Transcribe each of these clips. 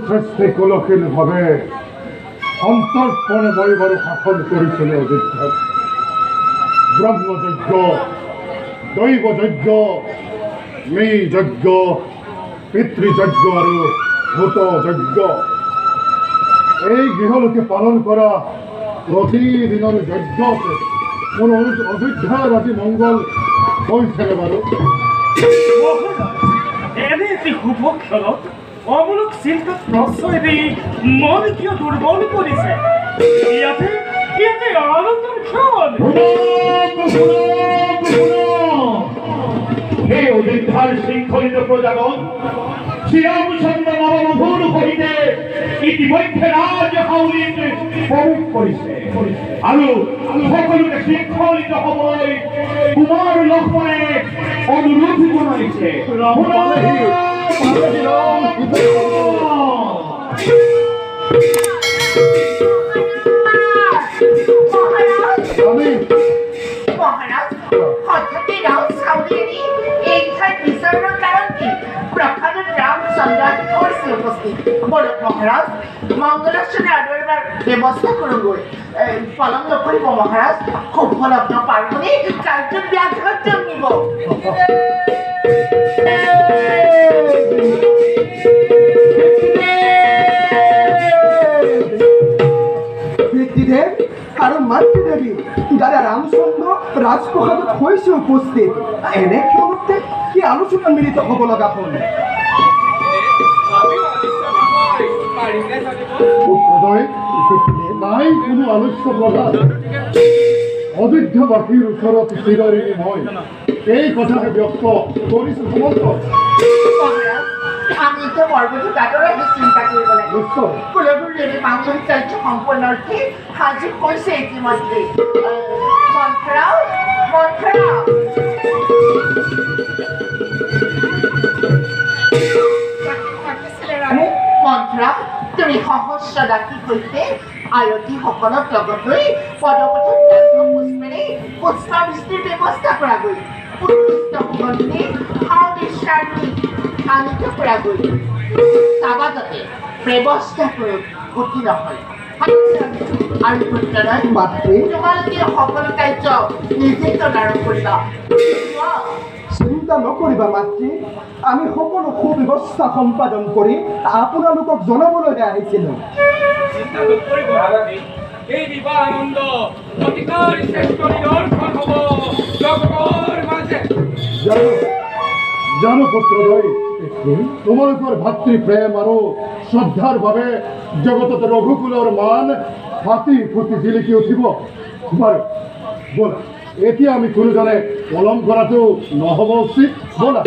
শ্ৰেষ্ঠী কুলশীল ভাবে সন্তৰ্পণে বৈবাৰ শাসন কৰিছিলে অযোধ্যাত। ব্ৰহ্মযজ্ঞ, দৈবযজ্ঞ, মৃযজ্ঞ, পিতৃযজ্ঞ আৰু ভূতযজ্ঞ, এই গৃহলোকে পালন কৰা প্ৰতিদিনৰ যজ্ঞতে মোৰ অযোধ্যাৰ আজি মংগল হৈছেনে বাৰু? এনে এটি শুভ ক্ষণত অমূলক চিন্তাত প্ৰশ্ৰয় দি মন কিয় দুৰ্বল কৰিছে? ইয়াতে আনন্দৰ ক্ষণ। হে অযোধ্যাৰ শৃংখলিত প্ৰজাগণ, শ্ৰীৰামচন্দ্ৰ নৱমধুৰ সহিতে ইতিমধ্যে ৰাজহাউলিত প্ৰৱেশ কৰিছে আৰু সকলোকে শৃংখলিত হ'বলৈ কুমাৰ লক্ষ্মণে অনুৰোধ জনাইছে। মহারাজ হঠাৎ রাম সাউদিনী এই ঠাই বিচরণের কারণ কি? প্রখ্যাত রামচন্দ্র হয়েছে উপস্থিত। বলো মহারাজ, মঙ্গলাচরণে আদরবার ব্যবস্থা করুন। পলম নকরিব মহারাজ, উপলব্ধ পার্বণে কার্য ব্যাঘাত জন্মিব। পিতৃদেব আর মাতৃদেবী যারা রামচন্দ্র রাজপ্রসাদত হয়েছে উপস্থিত, এনে ক্ষমতে কি আলোচনা মিলিত হব লগা হল? নাই কোনো আলস্য প্ৰধান। অযোধ্যাবাসীৰ ওচৰত চিৰঋণী মই এই কথাহে ব্যক্ত কৰিছো সমন্ত। আমি তো পর্বতী কাটরে চিন্তা করব লাগে। কুলগুরু দেবী মাঙ্গলিক সম্পন্ন অর্থে হাজির করছে ইতিমধ্যে। মন্থরাও মন্থরা, তুমি সহস্র ডাকি সৈতে আয়তী সকলক লগত লৈ পদপথত পুষ্পেৰে পুষ্পাবৃষ্টিৰ ব্যৱস্থা কৰাগৈ। উৎকৃষ্ট সুগন্ধি আনিত কৰাগৈ। তাবাদতে ব্যৱস্থা কৰক গতি নহয়। আৰু পুত্ৰদয় মাতৃ, তোমালোকে সকলো কাৰ্য নিজে তদাৰক কৰিবা। চিন্তা নকৰিবা মাতৃ, আমি সকলো সুব্যৱস্থা সম্পাদন কৰি আপোনালোকক জনাবলৈ আহিছিলোঁ। এই বিবাহ আনন্দ অতিকৈ শ্ৰেষ্ঠ নিদৰ্শন হ'ব জগতৰ মাজে। জানো পুত্ৰদয়, তোমালোকৰ ভাতৃ প্ৰেম আৰু শ্ৰদ্ধাৰ বাবে জগতত ৰঘুকুলৰ মান ফাটি ফুটি জিলিকি উঠিব। বাৰু ব'লা, এতিয়া আমি কোনোজনে পলম কৰাটো নহ'ব উচিত। ব'লা।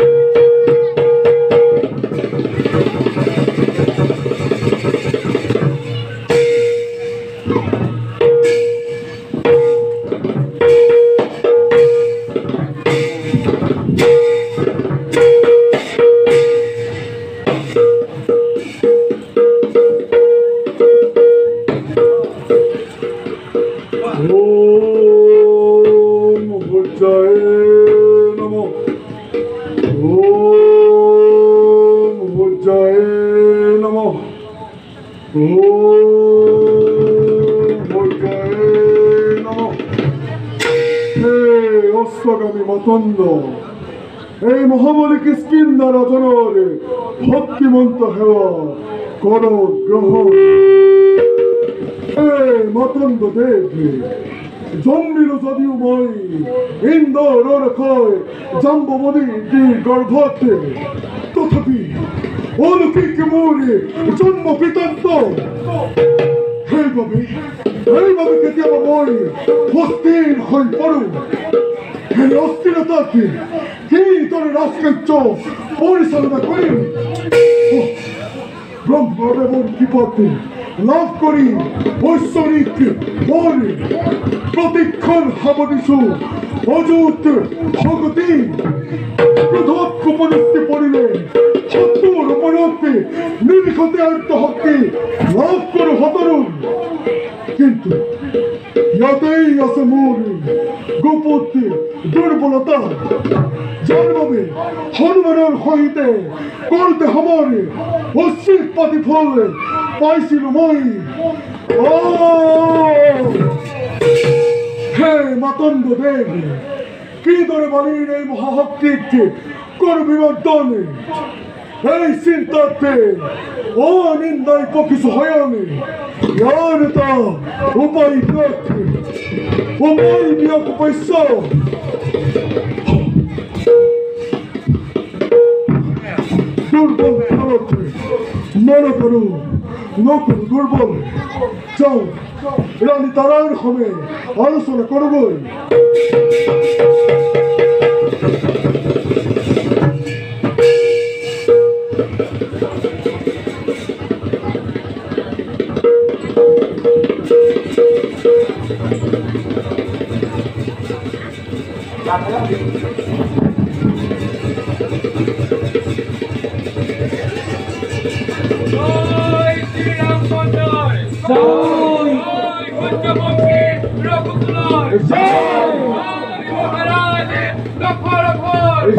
মতন্দ এই মহাবলী কিষ্কিন্দাৰ জনেৰ ভক্তিমন্ত সেৱা কৰ গ্ৰহণ। মতন্দ দেবী জন্মিল যদিও মই ইন্দৰৰ কয় জাম্বমণি গৰ্ভতে, তথাপি অলৌকিক মোৰ জন্ম পিতান্ত। সেইবাবে কেতিয়াবা মই অস্থিৰ হৈ পৰোঁ। এই অস্থিৰতাকে কিদৰে ৰাজকাৰ্য পৰিচালনা কৰিম? ব্ৰহ্মদেৱৰ কৃপাতে লাভ কৰি ঐশ্বৰিক বল প্ৰতিক্ষণ সাৱধিছোঁ। অযুত ভগতি ক্ৰোধত কোপনিষ্ঠি পৰিলে শত্ৰুৰ ওপৰত নিমিষতে আত্মশক্তি লাভ কৰোঁ সতৰুণ। কিন্তু ইয়াতেই আছে মোৰ গোপতি দুর্বলতা জন্মবে হনুমানের হইতে করতে হবরে অশ্বিক পাতি ফল পাইছিল মই ও হে মাতঙ্গ দেব কি ধরে বলির এই মহাশক্তিকে করবিবর্তনে এই চিন্তাতে ও নিন্দায় পক্ষিস হয়নি ইয়ার তা উপায় বিয়োগ পাইছ দুর্বল ভারতে মনে করো নকল দুর্বল যাও রানী তারার হবে আলোচনা করবই জয় শ্রীরামচন্দ্র জয় পঞ্চমুখী রঘুকুলার জয় মহারাজ লক্ষ্মণ জয়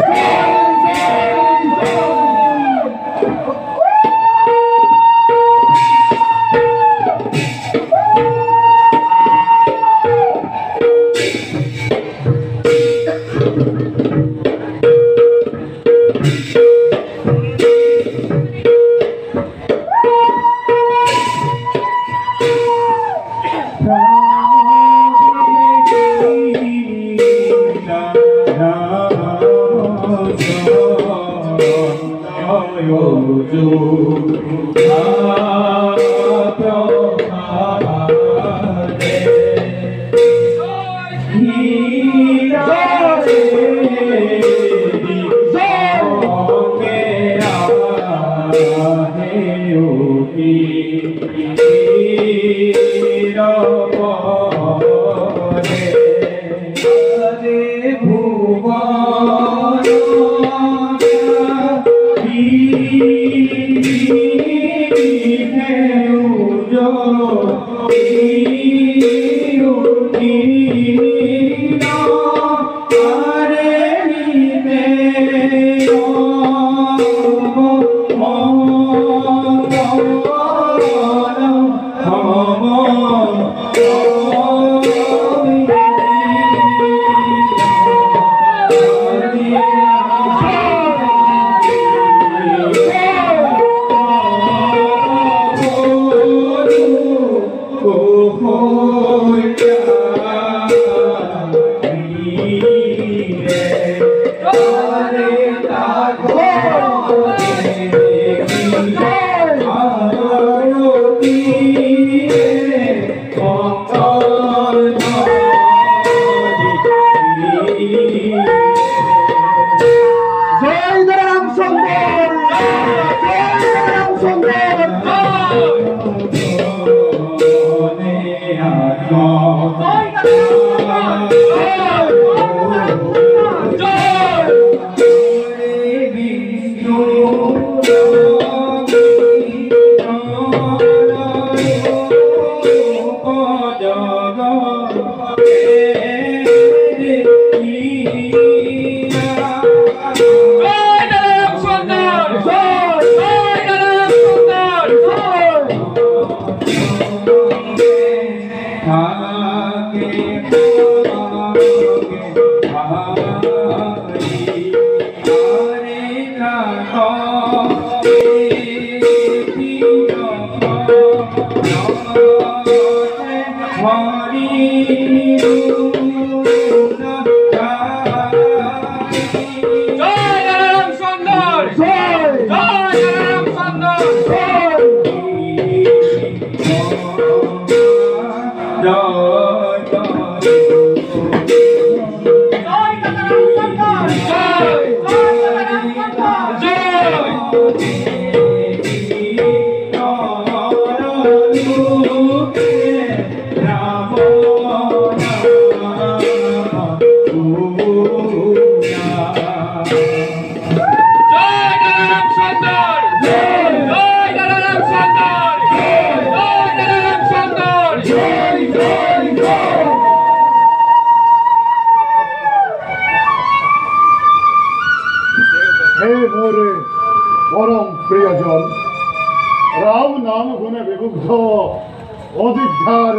অযোধ্যার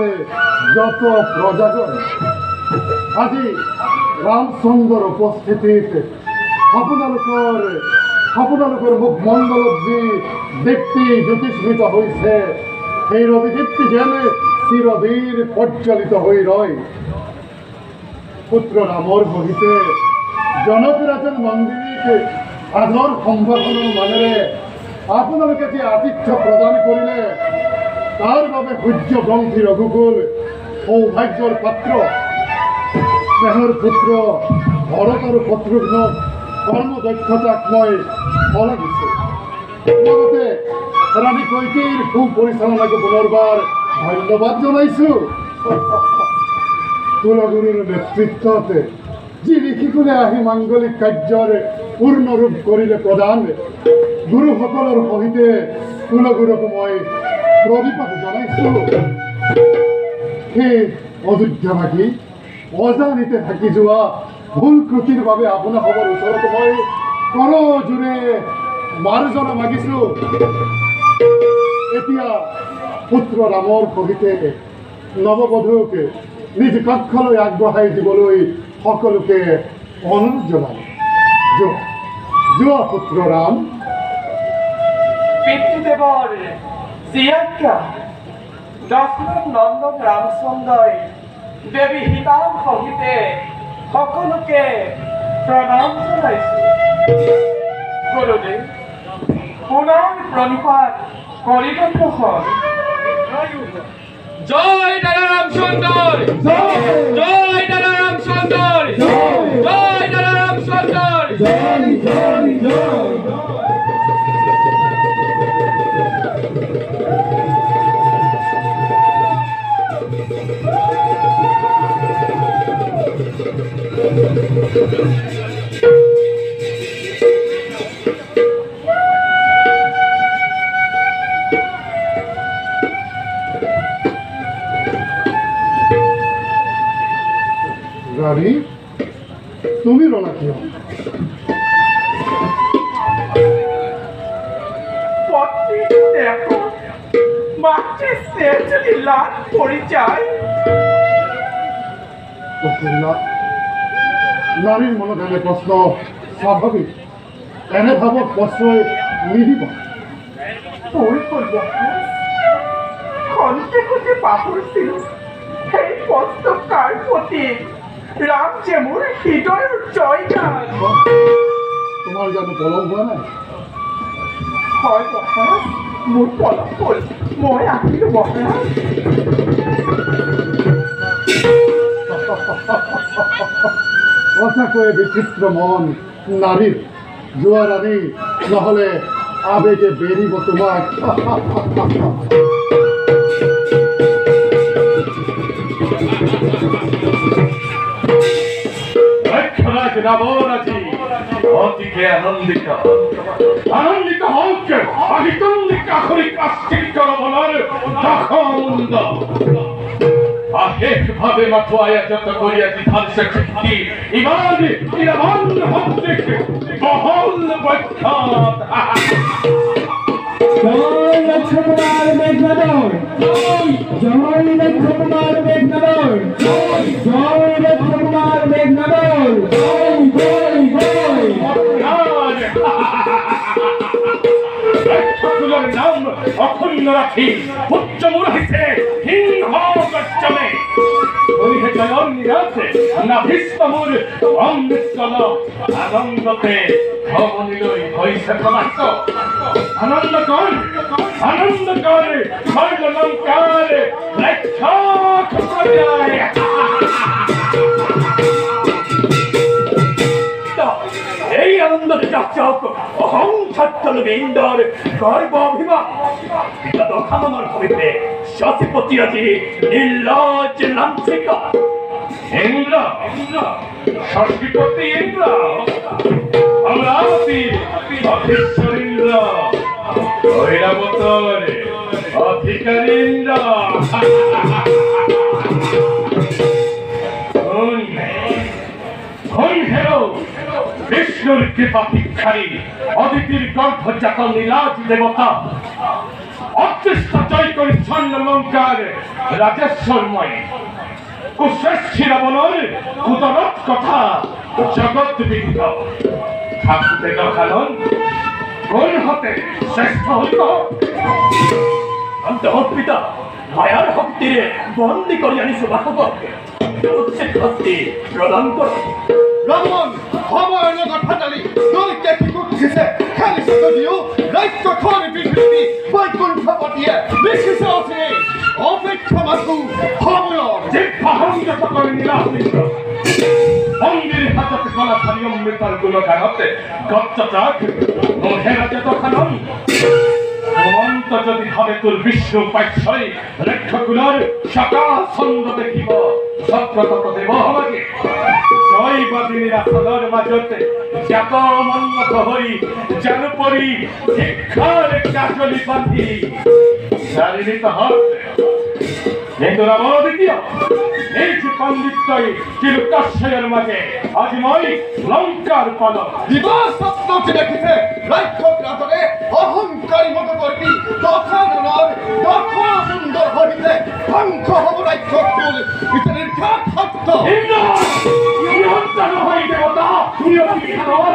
যত প্রজাগণ আজি রামচন্দ্র উপস্থিতিত আপোনালোকৰ মুখমণ্ডলত যি দীপ্তি জ্যোতিস্মিত হৈছে সেই ৰবিদীপ্তি যেন চিৰদিন প্ৰজ্বলিত হৈ ৰয়। পুত্ৰ ৰামৰ বহিতে জনকৰাজৰ মন্দিৰিক আদৰ সম্ভাষণৰ মাজেৰে আপোনালোকে যি আতিথ্য প্ৰদান কৰিলে তাৰ বাবে সূৰ্যবংশী ৰঘুকুল সৌভাগ্যৰ পাত্ৰ। স্নেহৰ পুত্ৰ ভৰত আৰু শত্ৰুঘ্নক কৰ্মদক্ষতাক মই শলাগিছোঁ। লগতে ৰাণী কৈকেয়ীৰ সুপৰিচালনাকো পুনৰবাৰ ধন্যবাদ জনাইছোঁ। কুলগুৰুৰ নেতৃত্বত যি ঋষিকুলে আহি মাংগলিক কাৰ্যৰ পূৰ্ণৰূপ কৰিলে প্ৰদান গুৰুসকলৰ সহিতে কুলগুৰুকো মই প্ৰণিপাত জনাইছোঁ। সেই অযোধ্যাবাসী অজানিতে থাকি যোৱা ভুল ত্ৰুটিৰ বাবে আপোনাসৱৰ ওচৰত মই কৰজোৰে মাৰ্জনা মাগিছোঁ। এতিয়া পুত্ৰ ৰামৰ সহিতে নৱবধূক নিজ কক্ষলৈ আগবঢ়াই দিবলৈ সকলোকে অনুৰোধ জনাই। যোৱা পুত্ৰ ৰাম। পিতৃদেৱৰ জীয়াজ্ঞা দশৰথ নন্দন ৰামচন্দ্ৰই দেৱী সীতাৰ সহিতে সকলোকে প্ৰণাম জনাইছোঁ। গুৰুদেৱ পুনৰ প্ৰণিপাত কৰিব প্ৰসন। জয় দাদা রামচন্দ্র, জয় দাদা রামচন্দ্র, জয় দাদা রামচন্দ্র। রানী, তুমি রোনা কিয়? দেখো মাতৃ স্নেহ যদি লাভ পড়ে যায়। নারীর মনত এনে প্রশ্ন স্বাভাবিক। এনে ভাবক প্রশ্রয় নিদিব। ভুল করব খন্তে খন্তে পাহৰিছিল সেই পস্তকাৰ প্ৰতি ৰাম যে মোৰ হৃদয়ৰ জয়গান। তোমাৰ যেন পলম হোৱা নাই? হয় মহাৰাজ, মোৰ পলম হ'ল। মই আহিলোঁ মহাৰাজ। সঁচাকৈয়ে বিচিত্ৰ মন নাৰীৰ। যোৱা রানী, নহলে আবেগে বেরিব তোমাক। লক্ষ্যরাজ রাবণ আছি অতিকে আনন্দিত আনন্দিত হোক আহিতন্দিক আখরিক আশ্চর্য রমণার দখন্দ আশেষ ভাবে মাথো আয়াচত করিয়াছি ধ্বংস শক্তি ইমান ইরামান হন্দিক বহল বৈখ্যাত। জয় লক্ষ্মণকুমার মেঘনাদর, জয় লক্ষ্মণকুমার মেঘনাদর, জয় লক্ষ্মণকুমার মেঘনাদর, জয় জয় জয়। লক্ষ্মণকুমার নাম অক্ষুণ্ণ রাখি উচ্চ মুরাহিছে সিংহ গর্জনে ওইহে জয়ন নিরাছে না ভীষ্মমূর অমৃতল আনন্দতে ভবনিলই হইছে প্রমাত্ত। আনন্দ কর সর্বলঙ্কার লক্ষ্য প্রজায়। এই আনন্দতে চকচক অহং ছত্তল বিন্দর গর্ব অভিমান দখানমার হইতে শশীপতি আজি নির্লজ্জ লাঞ্ছিত। ইন্দ্র শশীপতি ইন্দ্র অমরাবতীর অধীশ্বর ইন্দ্র ঐরাবতর অধিকারী ইন্দ্র। বিষ্ণুর কৃপা ভিক্ষারী অদিতির গর্ভজাত নীলাজ দেবতা 36টা জয় করে স্বর্ণ লঙ্কার রাজেশ্বরময় কুশ্রেষ্ঠী রাবণের কুতরৎ কথা জগৎ বিদিত থাকতে দখালন কোন হতে শ্রেষ্ঠ হইত পিতা মায়ার শক্তিরে বন্দী কৰি আনিছো বাসৱকে উচিত শাস্তি প্ৰদান কৰ রাবণ সময়ের লগত ফাটালি দৈত্য কি উঠিছে খেলিছে যদিও রাজ্য খনি পৃথিবী বৈকুণ্ঠ পটিয়ে লিখিছে আছে অপেক্ষা মাথু সময়র যে ভাহঙ্গত করে নিরামিত মন্দির হাততে কলা খালি অমৃতার গুণগানতে গচ্চটাক মহেরাজে দখালন অনন্ত যদি ভাবে তোর বিষ্ণু পাইছয় রেক্ষকুলার সকাল ছন্দ দেখিব সত্রতত দেব আমাকে জয় বাদিনীরা সদর মাঝতে জাত মন্নত হই যেন পরি শিক্ষার কাজলি বাঁধি শারীরিক হত কিন্তু রাবণ দ্বিতীয় এই যে পণ্ডিতই চিরকাশ্যের মাঝে আজ মই লঙ্কার পালক দিবস সপ্তকে দেখিছে রাক্ষস রাজনে অহংকারী মত করবি তখন নর তখন সুন্দর হইতে ধ্বংস হব রাক্ষস কুল ইতাদের খাট সত্য ইন্দ্র নিয়ন্ত্রণ হই দেবতা তুমিও কি খাওয়া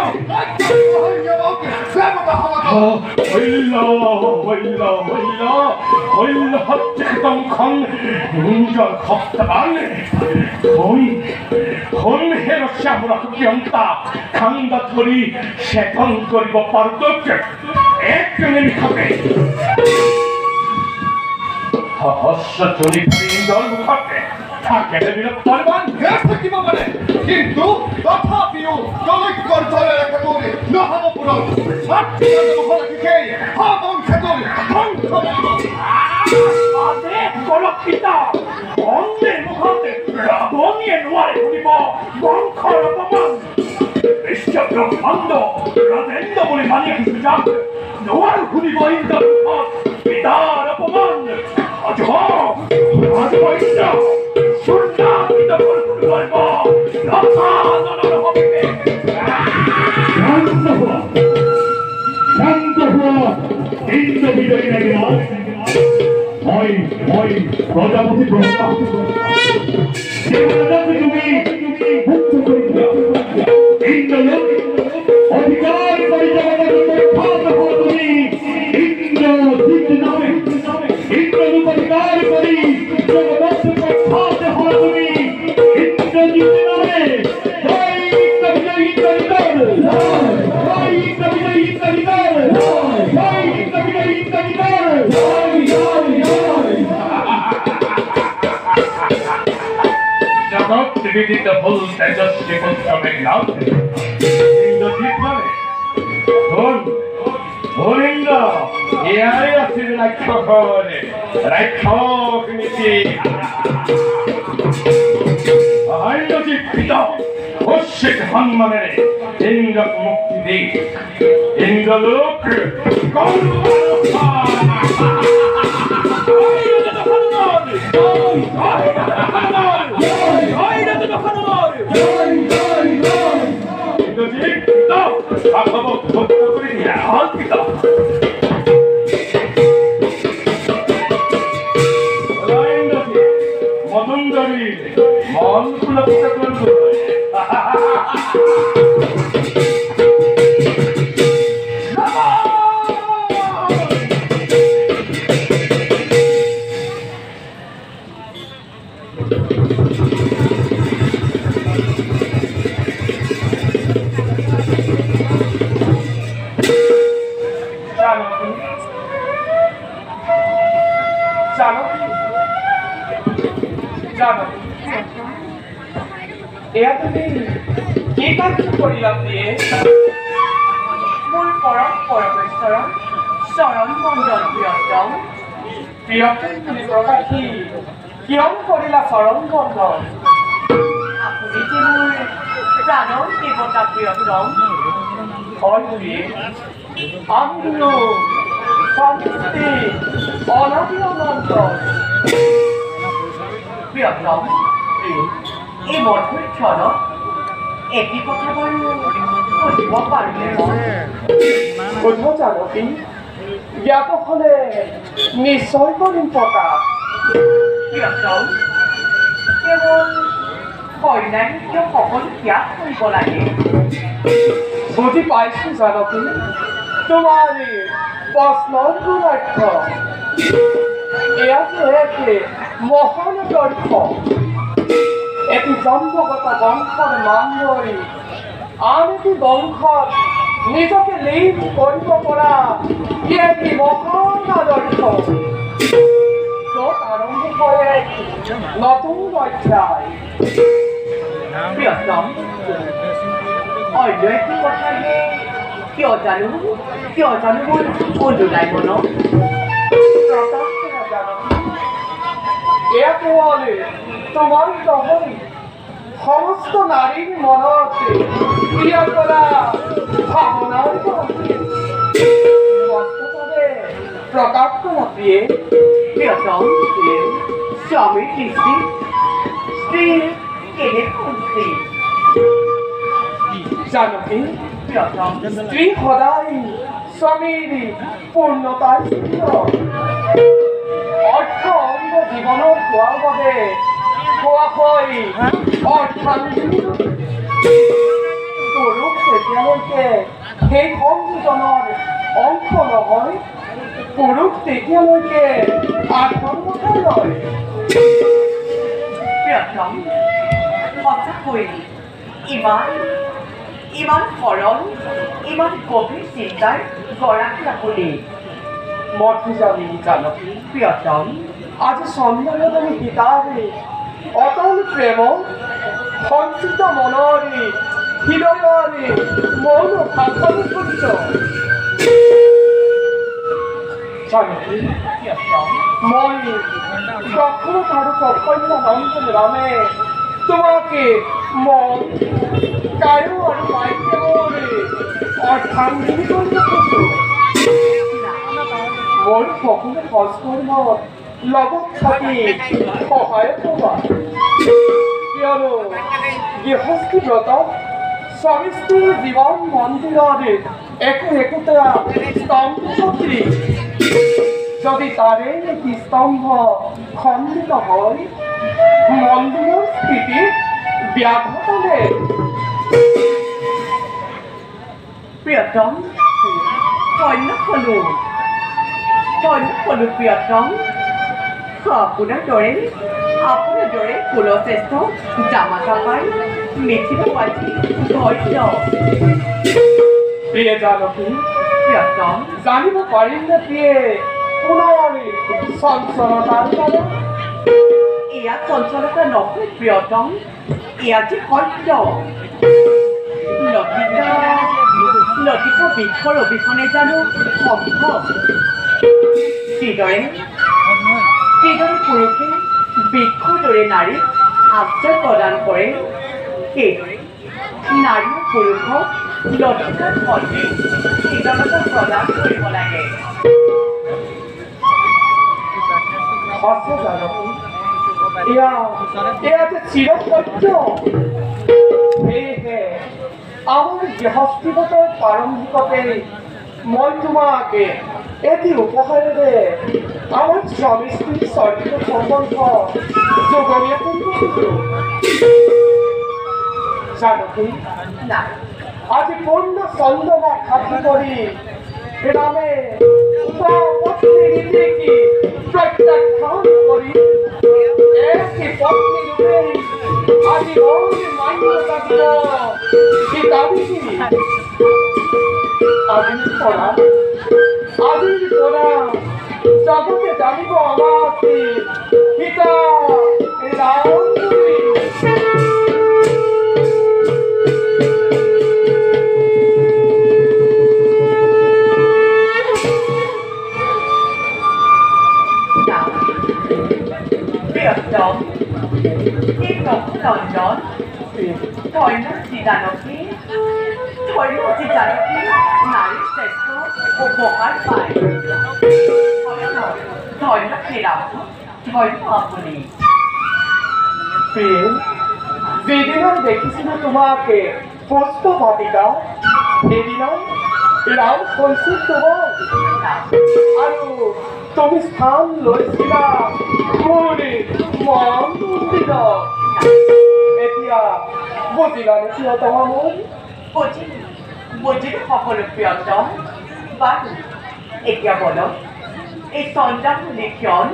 খান্দা ধরি সেতন করিব পারদক এক নিমিষতে হস্য চলি ইন্দর মুখতে থাকে বিরক্তবান থাকিব পারে কিন্তু তথাপিও জলৈক্যর জলে রেখে তোলে নহব পুরন সাক্ষী মহারাজকে বংশে তোলে ধ্বংস পিতা অন্যের মুখতে রাবণীয়ে নোৱাৰে শুনিব বংশৰ অপমান বিশ্ব ব্ৰহ্মাণ্ড ৰাজেন্দ্ৰ বুলি মানি আহিছো যাক নোৱাৰো শুনিব ইন্দ্ৰৰ মুখত পিতাৰ অপমান ইন্দ্ৰ চূৰ্ণাকৃত কৰি শুনিব ৰসাননৰ হবিবে শান্ত হওয়া ইন্দ্র বিজয়ী নাগিরাজ মই প্রজাপতি ব্রহ্মা দেবতাকে তুমি মুক্ত করে দাও ইন্দ্রলোক অধিকার করে জগতের খাত হও তুমি ইন্দ্র জিত নামে ইন্দ্রলোক অধিকার করি জগতের খাত হও তুমি ইন্দ্র জিত নামে জয় ইন্দ্র বিজয়ী ইন্দ্র জয় ইন্দ্র বিজয়ী ইন্দ্র জয় ইন্দ্র বিজয়ী ইন্দ্র জগৎ বিদিত ভুল তেজস্বী পুত্র মেঘনাথ ইন্দ্রজিৎ নামে ইন্দ্র ইয়ারে আছে রাক্ষস নীতি ইন্দ্রজিৎ পিতা অশ্বিক হনুমানের ইন্দ্রক মুক্তি দিই ইন্দ্রলোক মদুন্দরী মন পুলকিত করব এয়া তুমি কি কাজ কৰিলা দিয়ে মোৰ পৰম পৰমেশ্বৰ চৰণ মণ্ডল প্ৰিয়তম প্ৰিয়তম বুলি প্ৰকাশী কিয় কৰিলা চৰণ বন্ধন আপুনি যে মোৰ প্ৰাণৰ দেৱতা প্ৰিয়তম হয় বুলি আমিও শান্তি অনাদি অনন্ত প্ৰিয়তম এই মধুৰ ক্ষণত এটি কথা বাৰু সুধিব পাৰিলে কোথাও জানকী জ্ঞাত হলে নিশ্চয় কৰিম প্ৰকাশ। প্ৰিয়তম, কেৱল কন্যাই কিয় সকলো ত্যাগ কৰিব লাগে? বুজি পাইছোঁ জানকী, তোমাৰ এই প্ৰশ্নৰ অৰ্থ এয়া যে মহান দৰ্শ এটি জন্মগত বংশৰ মান লৈ আন এটি বংশত নিজকে লীন কৰিব পৰা এটি মহান আদৰ্শ য'ত আৰম্ভ কৰে নতুন অধ্যায়। প্ৰিয়তম, অন্য এটি কথাকে কিয় জানো মোৰ অনুলাই মন? প্ৰকাশ কৰা জানকী, এয়া কেৱল তোমাৰ নহয় সমস্ত নাৰীৰ মনত ক্ৰিয়া কৰা ভাৱনাৰ বাস্তৱভাৱে প্ৰকাশ কৰা প্ৰিয়ে। প্ৰিয়তম, স্বামীৰ দৃষ্টি স্ত্ৰীৰ কেনেকৈ স্ত্ৰী? জানকী, প্ৰিয়তম, স্ত্ৰী সদায় স্বামীৰ পূৰ্ণতাৰ চিত্ৰ। অৰ্থ অংগ জীৱনত পোৱাৰ বাবে কোৱা হয় অৰ্থাংগিনী। পুৰুষ তেতিয়ালৈকে সেই সংযোজনৰ অংশ নহয়, পুৰুষ তেতিয়ালৈকে আত্মমুখা লয়। প্ৰিয়তম, সঁচাকৈ ইমান সৰল, ইমান গভীৰ চিন্তাৰ গৰাকী আপুনি। মধুজামী জানকী, প্ৰিয়তম, আজি চন্দ্ৰমণি গীতাৰে অটল প্ৰেম সঞ্চিত মনৰে হৃদয়ৰে মৌন ভাষণ সূৰ্য জানকী, প্ৰিয়তম, মই দশৰথ আৰু কৌশল্য নন্দন ৰামে তোমাকে মন কায় আৰু বাক্যৰে অৰ্থাংগিনী কৰিব খোজো। মোৰ সকলো সৎকৰ্মত লগত থাকি সহায় কৰা, কিয়নো গৃহস্থী ব্ৰতত স্বামী স্ত্ৰীৰ জীৱন মন্দিৰৰ একোটা স্তম্ভ সদৃশ। যদি তাৰে এটি স্তম্ভ খণ্ডিত হয় মন্দিৰৰ স্থিতি ব্যাঘাত আনে। প্ৰিয়তম, ধন্য হলো প্ৰিয়তম। আপোনাৰ দৰে কুলশ্ৰেষ্ঠ জামাতাপাই মিথিব আজি ধৈৰ্য। প্ৰিয়ে জানকী, প্ৰিয়তম, জানিব পাৰিম নে প্ৰিয়ে পুনৰ চঞ্চলতাৰ বাবে? এয়া চঞ্চলতা নহয় প্ৰিয়তম, এয়া যে সত্য। লতিকা বৃক্ষৰ অবিহনে জানো সম্ভৱ? যিদৰে পুৰুষে বৃক্ষৰ দৰে নাৰীক আশ্ৰয় প্ৰদান কৰে, সেইদৰে নাৰীয়ে পুৰুষক লতিকাৰ ফলতে শীতলতা প্ৰদান কৰিব লাগে। সঁচা জানকী, এয়া যে চিৰসত্য। সেয়েহে আমাৰ গৃহস্থীগতৰ প্ৰাৰম্ভিকতে মই তোমাকে এটি উপহাৰেৰে আমার স্বামী স্ত্রীর চরিত্র সম্পর্ক যোগবিয়া করব জানো কি না আজ পূর্ণ চন্দ্রমা খাতি করি গ্রামে উপপত্নী রীতিকে প্রত্যাখ্যান করি একই পত্নী রূপে আজি গৌরী মান্যতা দিল সে দাবিটি আজির পরা জগতে জানিব আমাকে পিতা রামপুরী প্রিয়তম এই রঘুনন্দন ধৈর্যী জানকী নারী শ্রেষ্ঠ উপহার পায় ধৈর্য শ্রীরাম ধৈর্য আপনি প্রেম যেদিন আমি দেখেছিলাম তোমাকে পুষ্প বাটিকা সেদিন ৰাম কৈছিল তোমাক আৰু তুমি স্থান লৈছিলা মোৰ মন মন্দিৰত। এতিয়া বুজিলা নেকি তোমাক? বুজিলো সকলো প্ৰিয়তম। বাৰু এতিয়া বলক এই চন্দ্ৰামণি ক্ষণ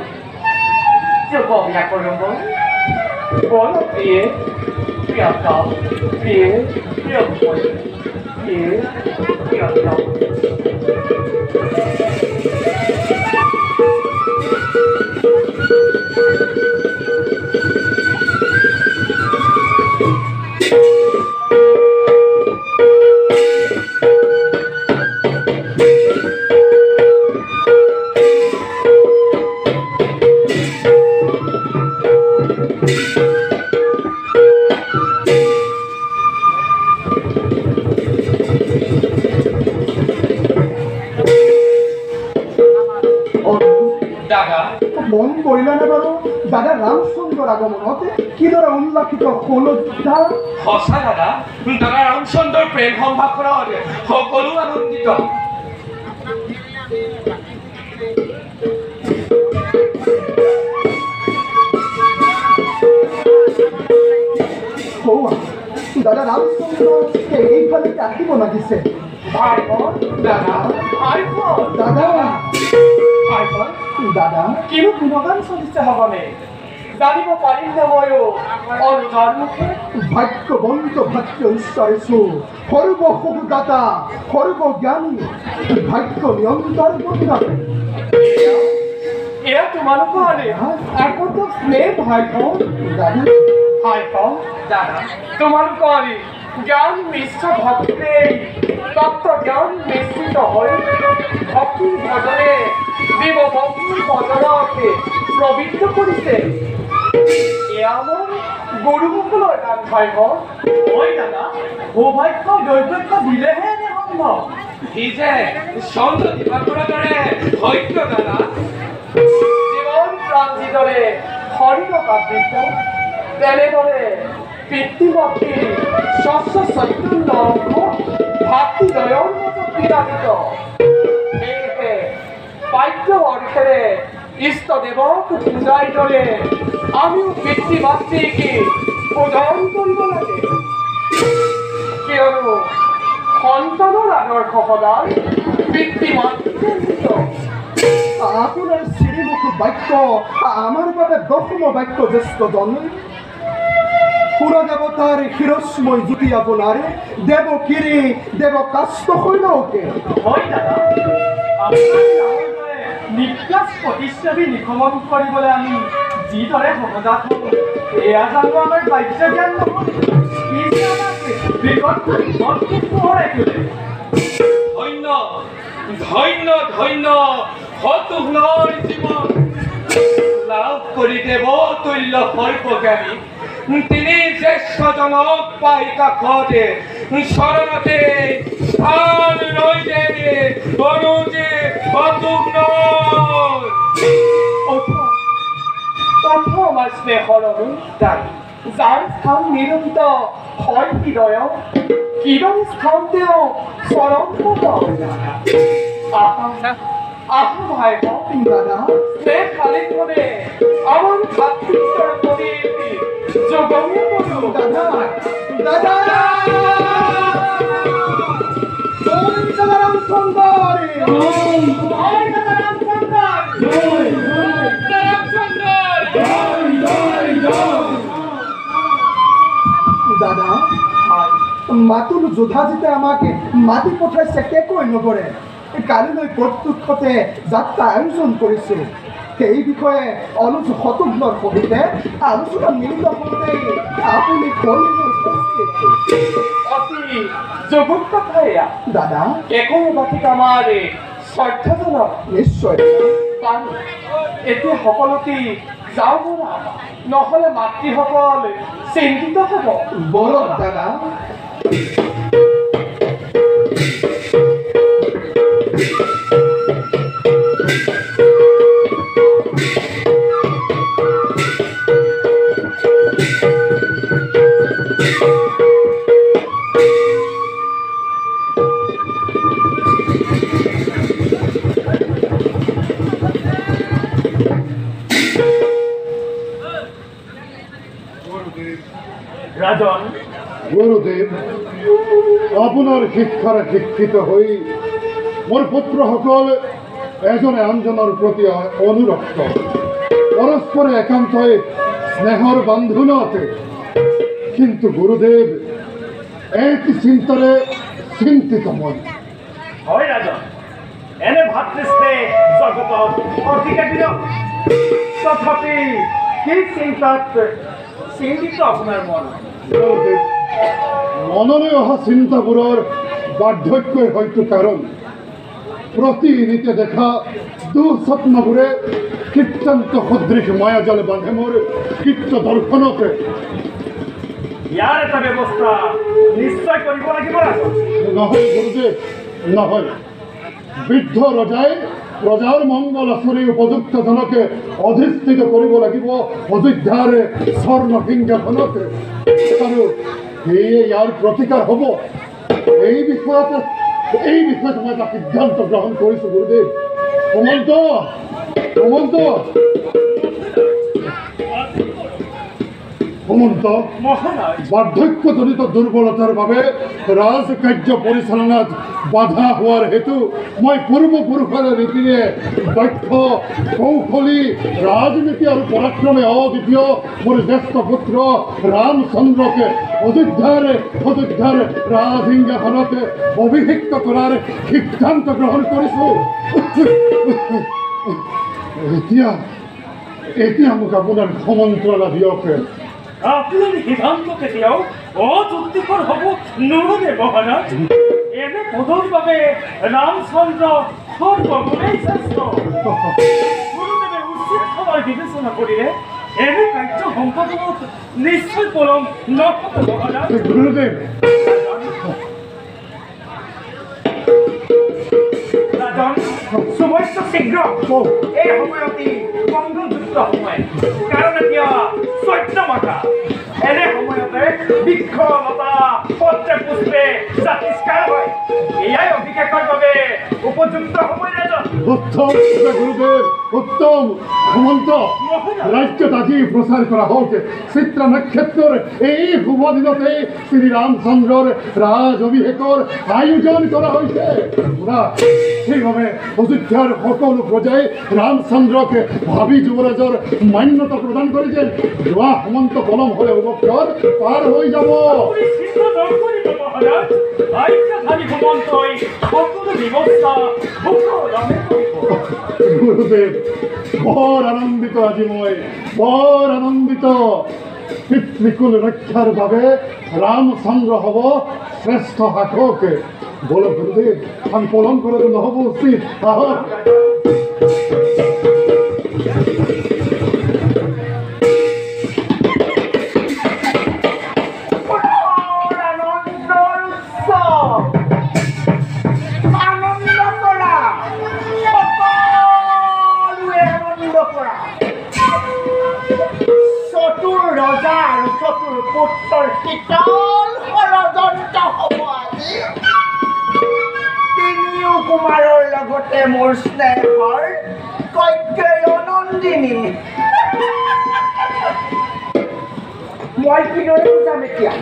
যোগমীয়া কৰোঁ মই। বল প্ৰিয়ে প্ৰিয়তম প্ৰিয়ে প্ৰিয়মণি প্ৰিয়ে প্ৰিয়তম। দাদা মন কৰিলানে বাৰু দাদা ৰামচন্দ্ৰৰ আগমনতে কিদৰে উল্লাসিত হল উদ্ধাৰ? সঁচা দাদা, দাদা ৰামচন্দ্ৰৰ প্ৰেম সম্ভাষণত সকলো আনন্দিত। দাদা ৰামচন্দ্ৰ এইফালে আহিব লাগিছে। ভাইখন দাদা ভাইখন দাদা ভাইখন দাদা কিনো গুণগান চলিছে হবনে? জানিব পাৰিম নে ময়ো অনুজাৰ মুখে? ভাগ্যবন্ত ভাগ্য উচ্চাৰিছো সৰ্বসুদাতা সৰ্বজ্ঞানী ভাগ্য নিয়ন্ত্ৰণ বন্ধা। এয়া তোমালোকৰ একত স্নেহ ভাইখন। দাদা ভাইখন দাদা তোমালোকৰ জ্ঞান মিশ্ৰ ভক্তিৰে তত্ত্ব জ্ঞান মিশ্ৰিত হৈ ভক্তিৰ ভজনে জীৱ ভক্তিৰ ভজনকে প্ৰবৃত্ত কৰিছে। এয়া মোৰ গুৰুসকলৰ গান ভাইখন। ঐ দাদা, সৌভাগ্য দৈৰ্ঘ্য দিলেহে এনে সম্ভৱ। সি যে চন্দ্ৰ দিবাকৰ দৰে সত্য দাদা। জীৱন প্ৰাণ যিদৰে শৰীৰত আবৃত তেনেদৰে পিতৃমাতৃৰ স্বচ্ছ চৈতন্য অংশ ভাতৃদ্বয়ৰ মাজত বিৰাজিত। সেয়েহে বাক্য অৰ্থেৰে ইষ্টদেৱক পূজাৰ দৰে আমিও পিতৃ মাতৃক পূজন কৰিব লাগে। কিয়নো সন্তানৰ আদৰ্শ সদায় পিতৃ মাতৃকেন্দ্ৰিত। আপোনাৰ শ্ৰীমুখ বাক্য আমাৰ বাবে দশম বাক্য জ্যেষ্ঠজন। পুৰদেৱতাৰ শিৰস্ময় জ্যোতি আপোনাৰ দেৱকিৰি দেৱ কাষ্ট শৈলকে। হয় দাদা, আপোনাৰ গাঁৱৰ দৰে নিকাচ প্ৰতিচ্ছবি নিগমন কৰিবলৈ আমি যিদৰে সহজাত হওঁ এয়া জানো আমাৰ বাহ্য জ্ঞান নহয়। ই যে আমাক বিগত মনটোক পোহৰাই তোলে। ধন্য ধন্য ধন্য সতুলৰ জীৱন লাভ কৰি দেৱ তুল্য সৰ্বজ্ঞানী তিনি জ্যেষ্ঠজনক পাই কাষতে শৰণতে স্থান ৰৈছে অনুজে সতুলৰ। আমাৰ স্নেহৰ অনুষ্ঠান যাৰ স্থান নিৰূপিত হয় হৃদয় কিদৰে স্থান তেওঁ চৰণ আহো ভাই দাদা স্নেহ খালিখনে আমাৰ ভাতৃত্বৰ প্ৰতি যোগমীয় কৰোঁ। দাদা দাদা জয় দাদা ৰামচন্দ্ৰ। জয় দাদা ৰামচন্দ্ৰ। জয় দাদা মাতুল যোধাজিতে আমাকে মাতি পঠাইছে কেকৈ নগৰে কালিলৈ প্ৰত্যক্ষতে যাত্ৰা আয়োজন কৰিছে। সেই বিষয়ে অনুজ শতঘ্নৰ সহিতে আলোচনা মিলিত হওঁতে আপুনি অতি যোগক কথা এয়া দাদা একো বাতিক আমাৰ শ্ৰদ্ধাজনক। নিশ্চয় কাৰণ এতিয়া সকলোকে যাওঁ বলা, নহ'লে মাতৃসকল চিন্তিত হ'ব। বলক দাদা। ৰাজন, গুৰুদেৱ, আপোনাৰ শিক্ষাৰে শিক্ষিত হৈ মোৰ পুত্ৰসকল এজনে আনজনৰ প্ৰতি অনুৰক্ত, পৰস্পৰে একান্তই স্নেহৰ বান্ধোনত। কিন্তু গুৰুদেৱ, এক চিন্তাৰে চিন্তিত মই। হয় ৰাজন, এনে ভাতৃষ্ণে জগতত অধিক দিন, তথাপি কি চিন্তাত চিন্তিত আপোনাৰ মন? গুৰুদেৱ, মনলৈ অহা চিন্তাবোৰৰ বাৰ্ধক্যই হয়তো কাৰণ। প্ৰতিনিতে দেখা দুঃস্বপ্নবোৰে কীৰ্তন্ত সদৃশ মায়াজাল বান্ধে মোৰ কীৰ্ত দৰ্শনতে। ইয়াৰ এটা ব্যৱস্থা নিশ্চয় কৰিব লাগিব ৰাজন। নহয় গুৰুদেৱ, নহয়। বৃদ্ধ ৰজাই প্ৰজাৰ মংগল আঁচনি উপযুক্ত জনকে অধিষ্ঠিত কৰিব লাগিব অযোধ্যাৰ স্বৰ্ণ সিংহাসনতে, আৰু সেয়ে ইয়াৰ প্ৰতিকাৰ হ'ব। এই বিষয়ত মই এটা সিদ্ধান্ত গ্ৰহণ কৰিছোঁ গুৰুদেৱ। সুমন্ত, মহাৰাজ, বাৰ্ধক্যজনিত দুৰ্বলতাৰ বাবে ৰাজকাৰ্য পৰিচালনাত বাধা হোৱাৰ হেতু মই পূৰ্বপুৰুষৰ ৰীতিৰে দক্ষ, কৌশলী, ৰাজনীতি আৰু পৰাক্ৰমে অদ্বিতীয় মোৰ জ্যেষ্ঠ পুত্ৰ ৰামচন্দ্ৰকে অযোধ্যাৰ ৰাজসিংহাসনতে অভিষিক্ত কৰাৰ সিদ্ধান্ত গ্ৰহণ কৰিছোঁ। এতিয়া মোক আপোনাৰ সমন্ত্ৰণা দিয়ক। আপোনাৰ সিদ্ধান্ত কেতিয়াও অযুক্তিকৰ হ'ব নোৱাৰে মহাৰাজ। এনে পদৰ বাবে ৰামচন্দ্ৰ সৰ্বগুণেই শ্ৰেষ্ঠ। গুৰুদেৱে উচিত সময় বিবেচনা কৰিলে এনে কাৰ্য সম্পাদনত নিশ্চয় পলম নহ'ব মহাৰাজ। গুৰুদেৱ, ৰাজন, সমস্ত শীঘ্ৰ এই সময়তি মংগলযুক্ত সময়, কাৰণ এতিয়া চৈত্ৰ মাথা। এনে সময়তে বৃক্ষ লতা পত্ৰে পুষ্পে জাতিষ্কাৰ হয়। এয়াই অভিষেকৰ বাবে উপযুক্ত সময় ৰাজন। উত্তম গুৰুদেৱ, উত্তম। সুমন্ত, ৰাজ্যত আজি প্ৰচাৰ কৰা হওক চিত্ৰা নক্ষত্ৰৰ এই শুভ দিনতে শ্ৰী ৰামচন্দ্ৰৰ ৰাজ অভিষেকৰ আয়োজন কৰা হৈছে। সেইবাবে অযোধ্যাৰ সকলো প্ৰজাই ৰামচন্দ্ৰকে ভাবি যুৱৰাজৰ মান্যতা প্ৰদান কৰিছে। যোৱা সুমন্ত পলম হ'লে অৱসৰ পাৰ হৈ যাব। গুৰুদেৱ, বৰ আনন্দিত আজি মই, বৰ আনন্দিত। পিতৃকুল ৰক্ষাৰ বাবে ৰামচন্দ্ৰ হ'ব শ্ৰেষ্ঠ শাসক। বলো গুৰুদেৱ, আমি পলম কৰাটো নহ'ব উচিত। আহক। চতুৰ ৰজা আৰু চতুৰ পুত্ৰৰ শীতল ষড়যন্ত্ৰ হ'ব আজি। তিনিও কুমাৰৰ লগতে মোৰ স্নেহৰ কৈকেয়ী নন্দিনী। মই কিদৰে বুজাম এতিয়া?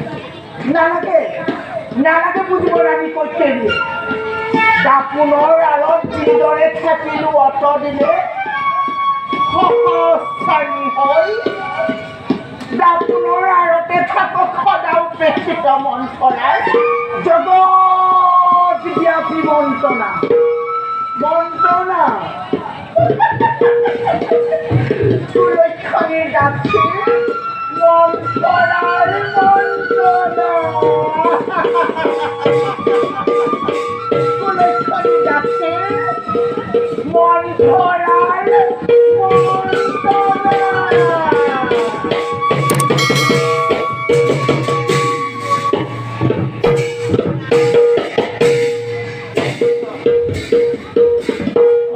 নালাগে বুজিব ৰাণী কৈকেয়ী। দাপোনৰ আঁৰত যিদৰে থাকিলো অতদিনে সহস্ৰাণী হৈ, দাপোনৰ আঁৰতে থাকক সদা উপেক্ষিত মন্থৰাৰ জগত ব্যাপী মন্ত্ৰণা। সুলক্ষণীৰ দাসীৰ মন্থৰাৰ মন্ত্ৰণা। সুলক্ষণীৰ দাসীৰ মন্থৰাৰ মন্ত্ৰণা।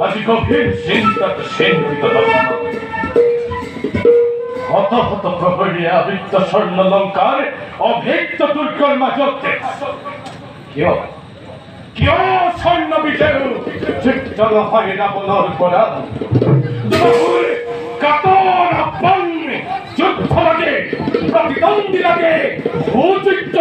আজি গভীর চিন্তাত চিন্তিত হত হত প্রহরীয়ে আবৃত্ত স্বর্ণলঙ্কার অভেদ্য দুর্গর মাজতে কিয় কিয় স্বর্ণ বিজয় চিত্তল হয় রাবণর পৰা কাতৰ আপন যুদ্ধ লাগে প্ৰতিদ্বন্দ্বীৰাকে সুযোগ্য